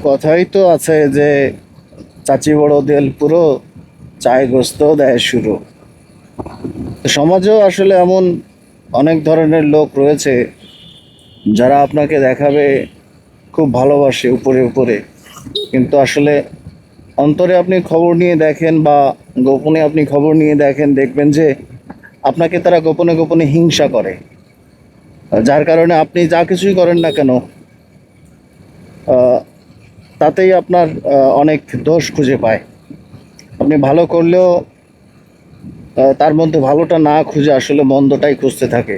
কথাই তো আছে যে চাচি বড় দেল পুরো, চায় গোস্ত দেয় শুরু। তো সমাজেও আসলে এমন অনেক ধরনের লোক রয়েছে যারা আপনাকে দেখাবে খুব ভালোবাসে উপরে উপরে, কিন্তু আসলে অন্তরে আপনি খবর নিয়ে দেখেন বা গোপনে আপনি খবর নিয়ে দেখেন, দেখবেন যে আপনাকে তারা গোপনে গোপনে হিংসা করে। যার কারণে আপনি যা কিছুই করেন না কেন, আহ, তাতেই আপনার অনেক দোষ খুঁজে পায়। আপনি ভালো করলেও তার মধ্যে ভালোটা না খুঁজে আসলে মন্দটাই খুঁজতে থাকে।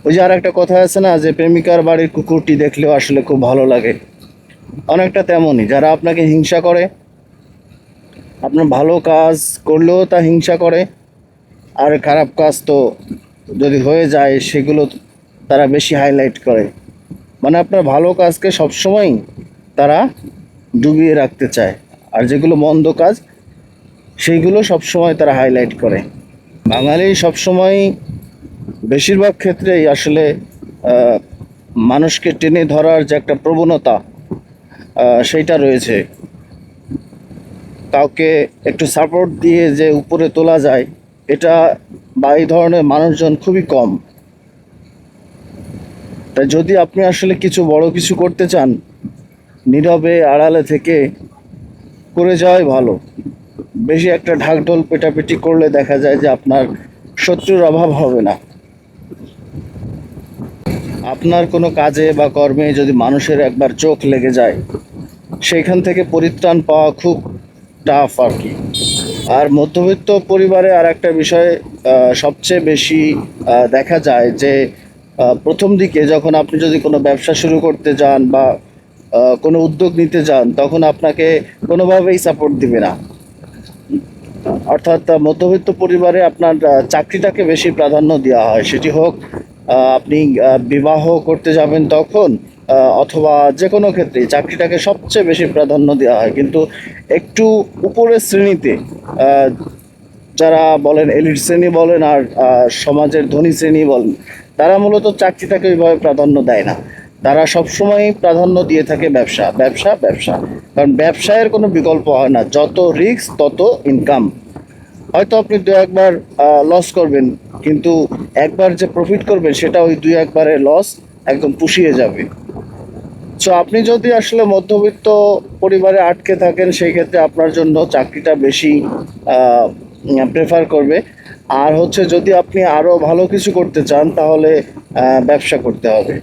ওই যে আর একটা কথা আছে না, যে প্রেমিকার বাড়ির কুকুরটি দেখলেও আসলে খুব ভালো লাগে। অনেকটা তেমনই, যারা আপনাকে হিংসা করে, আপনার ভালো কাজ করলেও তা হিংসা করে, আর খারাপ কাজ তো যদি হয়ে যায় সেগুলো তারা বেশি হাইলাইট করে। মানে আপনার ভালো কাজকে সবসময় তারা ডুবিয়ে রাখতে চায়, আর যেগুলো মন্দ কাজ সেইগুলো সবসময় তারা হাইলাইট করে। বাঙালি সবসময় বেশিরভাগ ক্ষেত্রেই আসলে আহ, মানুষকে টেনে ধরার যে একটা প্রবণতা, সেইটা রয়েছে। কাউকে একটু সাপোর্ট দিয়ে যে উপরে তোলা যায়, এটা বা এই ধরনের মানুষজন খুবই কম। তাই যদি আপনি আসলে কিছু বড় কিছু করতে চান, নীরবে আড়ালে থেকে করে যাওয়াই ভালো। বেশি একটা ঢাকঢোল পেটাপিটি করলে দেখা যায় যে আপনার শত্রুর অভাব হবে না। আপনার কোনো কাজে বা কর্মে যদি মানুষের একবার চোখ লেগে যায়, সেইখান থেকে পরিত্রাণ পাওয়া খুব টাফ আর কি। আর মধ্যবিত্ত পরিবারে আর একটা বিষয় সবচেয়ে বেশি দেখা যায় যে প্রথম দিকে যখন আপনি যদি কোনো ব্যবসা শুরু করতে যান বা কোনো উদ্যোগ নিতে যান, তখন আপনাকে কোনোভাবেই সাপোর্ট দিবে না। অর্থাৎ মধ্যবিত্ত পরিবারে আপনার চাকরিটাকে বেশি প্রাধান্য দেওয়া হয়। সেটি হোক আপনি বিবাহ করতে যাবেন তখন, অথবা যে কোনো ক্ষেত্রেই চাকরিটাকে সবচেয়ে বেশি প্রাধান্য দেওয়া হয়। কিন্তু একটু উপরের শ্রেণীতে, আহ, যারা বলেন এলিট শ্রেণী বলেন আর সমাজের ধনী শ্রেণী বলেন, তারা মূলত চাকরিটাকে ওইভাবে প্রাধান্য দেয় না। তারা সবসময় প্রাধান্য দিয়ে থাকে ব্যবসা, ব্যবসা, ব্যবসা। কারণ ব্যবসায়ের কোনো বিকল্প হয় না, যত রিস্ক তত ইনকাম। হয়তো আপনি দু একবার লস করবেন, কিন্তু একবার যে প্রফিট করবেন সেটা ওই দুই একবারের লস একদম পুষিয়ে যাবে। সো আপনি যদি আসলে মধ্যবিত্ত পরিবারে আটকে থাকেন, সেই ক্ষেত্রে আপনার জন্য চাকরিটা বেশি প্রেফার করবে। আর হচ্ছে যদি আপনি আরও ভালো কিছু করতে চান, তাহলে ব্যবসা করতে হবে।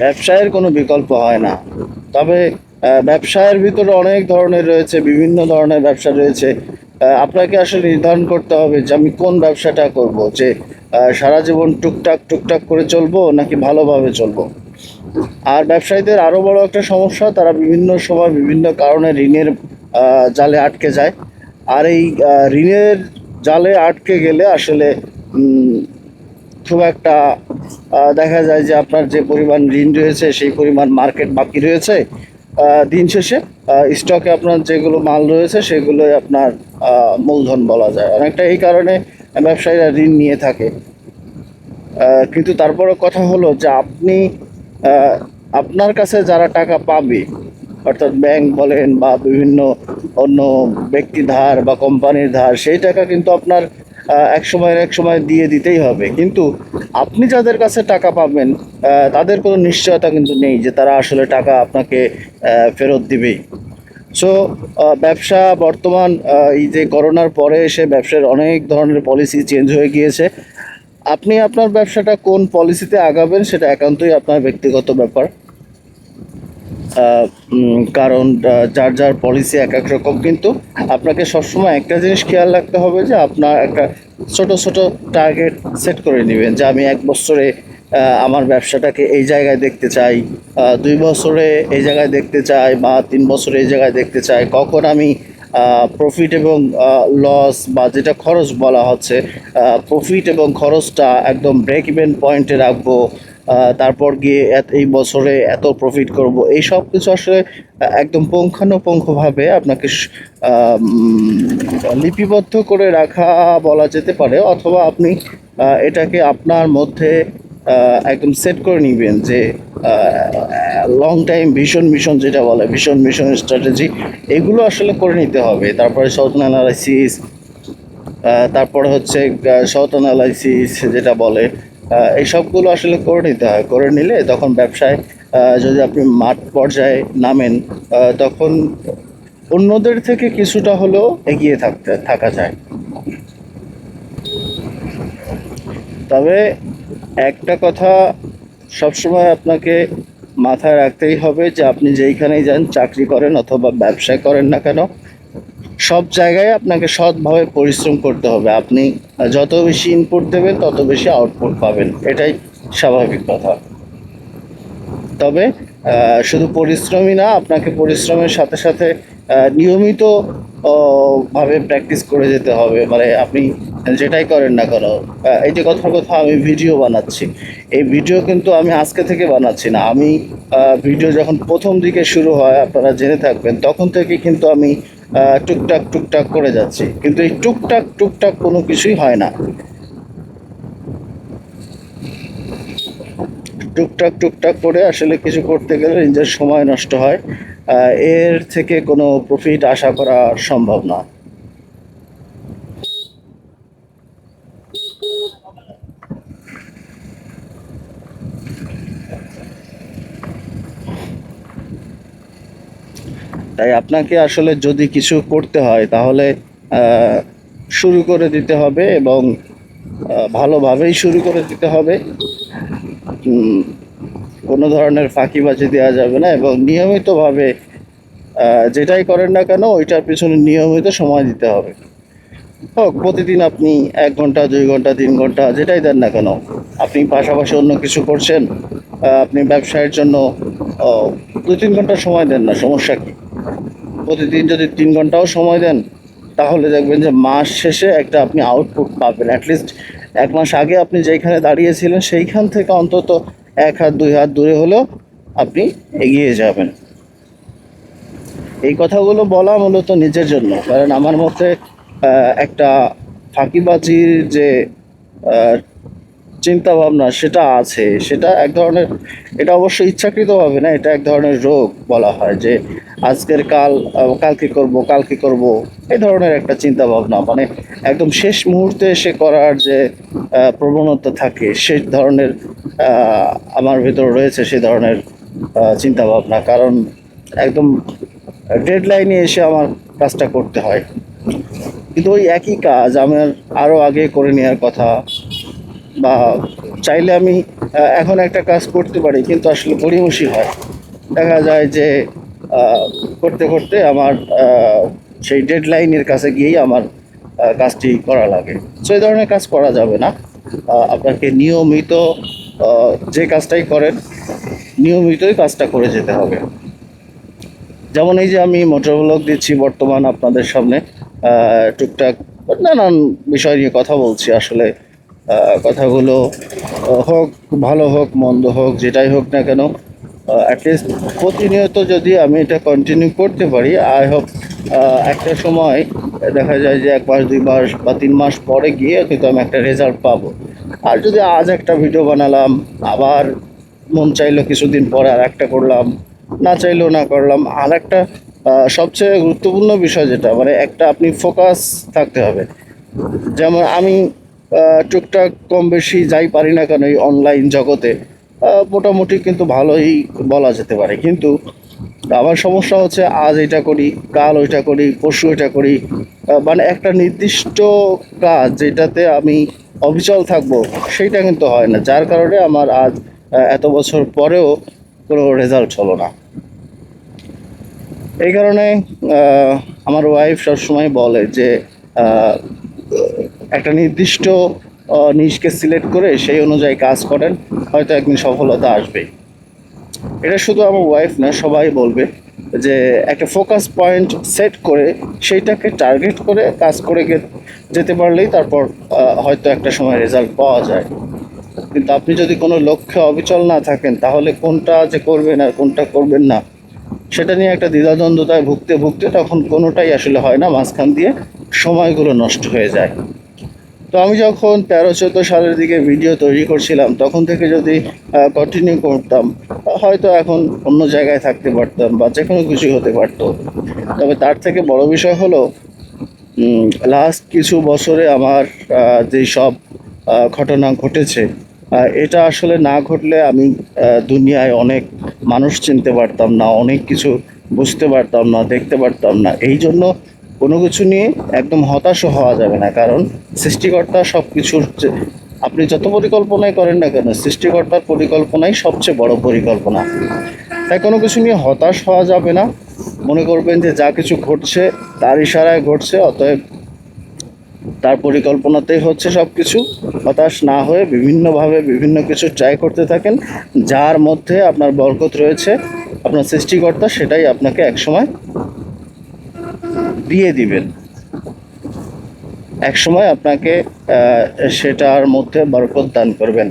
ব্যবসায়ের কোনো বিকল্প হয় না। তবে ব্যবসায়ের ভিতরে অনেক ধরনের রয়েছে, বিভিন্ন ধরনের ব্যবসা রয়েছে। আপনাকে আসলে নির্ধারণ করতে হবে যে আমি কোন ব্যবসাটা করব, যে সারা জীবন টুকটাক টুকটাক করে চলবো নাকি ভালোভাবে চলবো। আর ব্যবসায়ীদের আরও বড় একটা সমস্যা, তারা বিভিন্ন সময় বিভিন্ন কারণে ঋণের জালে আটকে যায়। আর এই ঋণের জালে আটকে গেলে আসলে উম, খুব একটা দেখা যায় যে আপনার যে পরিমাণ ঋণ রয়েছে সেই পরিমাণ মার্কেট বাকি রয়েছে। দিন শেষে স্টকে আপনার যেগুলো মাল রয়েছে সেগুলোই আপনার মূলধন বলা যায়। অনেকটা এই কারণে ব্যবসায়ীরা ঋণ নিয়ে থাকে। কিন্তু তারপরে কথা হলো যে আপনি আহ, আপনার কাছে যারা টাকা পাবে, অর্থাৎ ব্যাংক বলেন বা বিভিন্ন অন্য ব্যক্তি ধার বা কোম্পানির ধার, সেই টাকা কিন্তু আপনার এক সময় দিয়ে দিতেই হবে। কিন্তু আপনি যাদের কাছে টাকা পাবেন, তাদের কোনো নিশ্চয়তা কিন্তু নেই যে তারা আসলে টাকা আপনাকে ফেরত দিবেই। সো ব্যবসা বর্তমান এই যে করোনার পরে এসে ব্যবসার অনেক ধরনের পলিসি চেঞ্জ হয়ে গিয়েছে। আপনি আপনার ব্যবসাটা কোন পলিসিতে আগাবেন সেটা একান্তই আপনার ব্যক্তিগত ব্যাপার। কারণ যার যার পলিসি এক এক রকম, কিন্তু আপনাকে সবসময় একটা জিনিস খেয়াল রাখতে হবে যে আপনার একটা ছোট ছোট টার্গেট সেট করে নেবেন, যে আমি 1 বছরে আমার ব্যবসাটাকে এই জায়গায় দেখতে চাই, 2 বছরে এই জায়গায় দেখতে চাই, বা 3 বছরে এই জায়গায় দেখতে চাই। কখন আমি প্রফিট এবং লস বা যেটা খরচ বলা হচ্ছে, প্রফিট এবং খরচটা একদম ব্রেক ইভেন পয়েন্টে রাখবো। তারপর গিয়ে এই বছরে এত প্রফিট করব, এই সব কিছু আসলে একদম পুঙ্খানুপুঙ্খভাবে আপনাকে লিপিবদ্ধ করে রাখা বলা যেতে পারে। অথবা আপনি এটাকে আপনার মধ্যে একদম সেট করে নিবেন যে লং টাইম ভিশন মিশন যেটা বলে, ভিশন মিশন স্ট্র্যাটেজি, এগুলো আসলে করে নিতে হবে। তারপরে শর্ট অ্যানালাইসিস, তারপরে হচ্ছে শর্ট অ্যানালাইসিস যেটা বলে, এই সবগুলো আসলে করে নিতে হয়। করে নিলে তখন ব্যবসায় যদি আপনি মাঠ পর্যায়ে নামেন, তখন অন্যদের থেকে কিছুটা হলেও এগিয়ে থাকা যায়। তবে একটা কথা সবসময় আপনাকে মাথায় রাখতেই হবে যে আপনি যেইখানেই যান, চাকরি করেন অথবা ব্যবসা করেন না কেন, সব জায়গায় আপনাকে সৎভাবে পরিশ্রম করতে হবে। আপনি যত বেশি ইনপুট দেবেন তত বেশি আউটপুট পাবেন, এটাই স্বাভাবিক কথা। তবে শুধু পরিশ্রমই না, আপনাকে পরিশ্রমের সাথে সাথে নিয়মিত ভাবে প্র্যাকটিস করে যেতে হবে। মানে আপনি যেটাই করেন না কেন, এই যে কথার কথা আমি ভিডিও বানাচ্ছি, এই ভিডিও কিন্তু আমি আজকে থেকে বানাচ্ছি না। আমি ভিডিও যখন প্রথম দিকে শুরু হয়, আপনারা জেনে থাকবেন, তখন থেকে কিন্তু আমি টুকটাক টুকটাক করে যাচ্ছি, কিন্তু এই টুকটাক টুকটাক কোনো কিছুই হয় না। টুকটাক টুকটাক করে আসলে কিছু করতে গেলে নিজের সময় নষ্ট হয়, এর থেকে কোনো প্রফিট আশা করা সম্ভব না। তাই আপনাকে আসলে যদি কিছু করতে হয় তাহলে আহ, শুরু করে দিতে হবে, এবং ভালোভাবেই শুরু করে দিতে হবে। উম, কোনো ধরনের ফাঁকিবাজি দেওয়া যাবে না, এবং নিয়মিতভাবে যেটাই করেন না কেন ওইটার পিছনে নিয়মিত সময় দিতে হবে। হোক প্রতিদিন আপনি 1 ঘন্টা, 2 ঘন্টা, 3 ঘন্টা, যেটাই দেন না কেন, আপনি পাশাপাশি অন্য কিছু করছেন, আপনি ব্যবসায়ের জন্য 2-3 ঘন্টা সময় দেন না, সমস্যা কি? প্রতিদিন যদি 3 ঘন্টাও সময় দেন, তাহলে দেখবেন যে মাস শেষে একটা আপনি আউটপুট পাবেন। অ্যাটলিস্ট 1 মাস আগে আপনি যেইখানে দাঁড়িয়েছিলেন সেইখান থেকে অন্তত 1 হাত 2 হাত দূরে হলেও আপনি এগিয়ে যাবেন। এই কথাগুলো বলা মূলত নিজের জন্য, কারণ আমার মতে একটা ফাঁকিবাজির যে আহ, চিন্তা ভাবনা সেটা আছে, সেটা এক ধরনের, এটা অবশ্য ইচ্ছাকৃতভাবে না, এটা এক ধরনের রোগ বলা হয় যে আজকের কাল, কালকে করব, কালকে করব, এই ধরনের একটা চিন্তা ভাবনা, মানে একদম শেষ মুহূর্তে এসে করার যে প্রবণতা থাকে, সেই ধরনের আমার ভেতর রয়েছে সেই ধরনের চিন্তা ভাবনা। কারণ একদম ডেডলাইনে এসে আমার কাজটা করতে হয়, কিন্তু ওই একই কাজ আমার আরও আগে করে নেওয়ার কথা। বা চাইলে আমি এখন একটা কাজ করতে পারি, কিন্তু আসলে গড়িমসি হয়। দেখা যায় যে করতে করতে আমার সেই ডেডলাইনের কাছে গিয়েই আমার কাজটি করা লাগে। সো এই ধরনের কাজ করা যাবে না। আপনাকে নিয়মিত যে কাজটাই করেন, নিয়মিতই কাজটা করে যেতে হবে। যেমন এই যে আমি মোটর ব্লগ দিচ্ছি বর্তমান আপনাদের সামনে, টুকটাক নানান বিষয় নিয়ে কথা বলছি। আসলে কথাগুলো হোক ভালো হোক মন্দ হোক, যেটাই হোক না কেন, অ্যাটলিস্ট প্রতিনিয়ত যদি আমি এটা কন্টিনিউ করতে পারি, আই হোপ একটা সময় দেখা যায় যে 1 মাস, 2 মাস বা 3 মাস পরে গিয়ে কিন্তু আমি একটা রেজাল্ট পাবো। আর যদি আজ একটা ভিডিও বানালাম, আবার মন চাইলো কিছুদিন পরে আর একটা করলাম, না চাইলেও না করলাম আর একটা, সবচেয়ে গুরুত্বপূর্ণ বিষয় যেটা, মানে একটা আপনি ফোকাস থাকতে হবে। যেমন আমি টুকটাক কম বেশি যাই পারি না কেন এই অনলাইন জগতে, মোটামুটি কিন্তু ভালোই বলা যেতে পারে। কিন্তু আমার সমস্যা হচ্ছে আজ এটা করি, কাল ওইটা করি, পরশু এটা করি, মানে একটা নির্দিষ্ট কাজ যেটাতে আমি অবিচল থাকবো সেইটা কিন্তু হয় না, যার কারণে আমার আজ এত বছর পরেও কোনো রেজাল্ট হলো না। এই কারণে আমার ওয়াইফ সবসময় বলে যে আহ, একটা নির্দিষ্ট নিশকে সিলেক্ট করে সেই অনুযায়ী কাজ করেন, হয়তো একদিন সফলতা আসবে। এটা শুধু আমার ওয়াইফ না, সবাই বলবে যে একটা ফোকাস পয়েন্ট সেট করে সেইটাকে টার্গেট করে কাজ করে যেতে পারলেই তারপর হয়তো একটা সময় রেজাল্ট পাওয়া যায়। কিন্তু আপনি যদি কোনো লক্ষ্যে অবিচল না থাকেন, তাহলে কোনটা যে করবেন আর কোনটা করবেন না সেটা নিয়ে একটা দ্বিধাদ্বন্দ্বতায় ভুগতে ভুগতে তখন কোনোটাই আসলে হয় না, মাঝখান দিয়ে সময়গুলো নষ্ট হয়ে যায়। তো আমি যখন 13-14 সালের দিকে ভিডিও তৈরি করছিলাম, তখন থেকে যদি কন্টিনিউ করতাম, হয়তো এখন অন্য জায়গায় থাকতে পারতাম বা যে কোনো কিছু হতে পারতো। তবে তার থেকে বড় বিষয় হলো লাস্ট কিছু বছরে আমার যেই সব ঘটনা ঘটেছে, এটা আসলে না ঘটলে আমি দুনিয়ায় অনেক মানুষ চিনতে পারতাম না, অনেক কিছু বুঝতে পারতাম না, দেখতে পারতাম না। এই জন্য কোনো কিছু নিয়ে একদম হতাশও হওয়া যাবে না, কারণ সৃষ্টিকর্তা সব কিছুর আপনি যত পরিকল্পনাই করেন না কেন, সৃষ্টিকর্তার পরিকল্পনাই সবচেয়ে বড় পরিকল্পনা। তাই কোনো কিছু নিয়ে হতাশ হওয়া যাবে না। মনে করবেন যে যা কিছু ঘটছে তার ইশারায় ঘটছে, অতএব তার পরিকল্পনাতেই হচ্ছে সব কিছু। হতাশ না হয়ে বিভিন্নভাবে বিভিন্ন কিছু ট্রাই করতে থাকেন, যার মধ্যে আপনার বরকত রয়েছে, আপনার সৃষ্টিকর্তা সেটাই আপনাকে একসময় দিয়ে দিবেন, একসময় আপনাকে সেটার মধ্যে বরকত দান করবেন।